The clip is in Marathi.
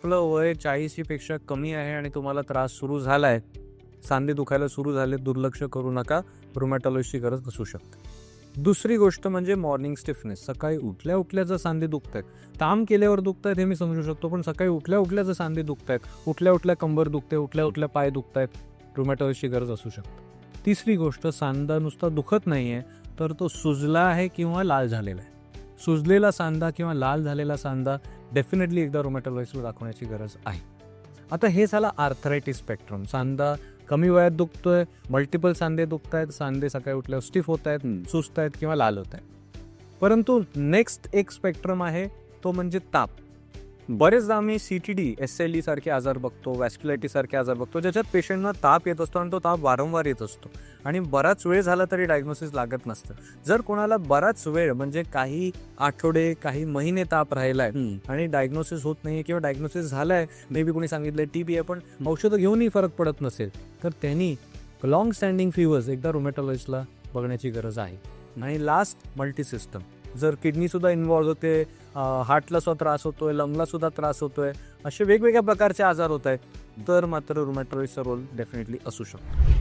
आपलं वय 40 पेक्षा कमी आहे आणि तुम्हाला त्रास सुरू झालाय, सांधे दुखायला सुरू झाले, दुर्लक्ष करू नका. रुमॅटॉलॉजिस्टची गरज असू शकते. दुसरी गोष्ट म्हणजे मॉर्निंग स्टिफनेस. सकाळी उठल्या उठल्या जर सांधे दुखतायत, काम केल्यावर दुखतायत हे मी समजू शकतो, पण सकाळी उठल्या उठल्या जर सांधे दुखतायत, उठल्या उठल्या कंबर दुखते, उठल्या उठल्या पाय दुखतायत, रुमॅटॉलॉजिस्टची गरज असू शकते. तिसरी गोष्ट, सांधा नुसता दुखत नाहीये, तर तो सुजला आहे किंवा लाल झालेला आहे. सुजलेला सांधा किंवा लाल झालेला सांधा डेफिनेटली एकदा रुमॅटॉलॉजिस्टला दाखवण्याची गरज आहे. आता हे झाला आर्थरायटिस स्पेक्ट्रम. सांधा कमी वयात दुखतोय, मल्टिपल सांधे दुखतायत, सांधे सकाळी उठल्यावर स्टिफ होत आहेत, सुस्त आहेत किंवा लाल होत आहेत. परंतु नेक्स्ट एक स्पेक्ट्रम आहे, तो म्हणजे ताप. बरेचदा आम्ही CTD, SLE सारखे आजार बघतो, वॅस्क्युलायटिस सारखे आजार बघतो, ज्याच्यात पेशंटना ताप येत असतो आणि तो ताप वारंवार येत असतो आणि बराच वेळ झाला तरी डायग्नोसिस लागत नसतं. जर कोणाला बराच वेळ म्हणजे काही आठवडे, काही महिने ताप राहिलाय आणि डायग्नोसिस होत नाहीये किंवा डायग्नोसिस झालाय, मे बी कोणी सांगितलंय TB आहे, पण औषधं घेऊनही फरक पडत नसेल, तर त्यांनी लॉंग स्टँडिंग फीवर्स एकदा रुमॅटॉलॉजिस्टला बघण्याची गरज आहे. आणि लास्ट, मल्टीसिस्टम. जर किडनीसुद्धा इन्व्हॉल्व्ह होते, हार्टला सुद्धा त्रास होतोय, लंगला सुद्धा त्रास होतोय, असे वेगवेगळ्या प्रकारचे आजार होत आहेत, तर मात्र रुमॅटॉलॉजिस्टचा रोल डेफिनेटली असू शकतो.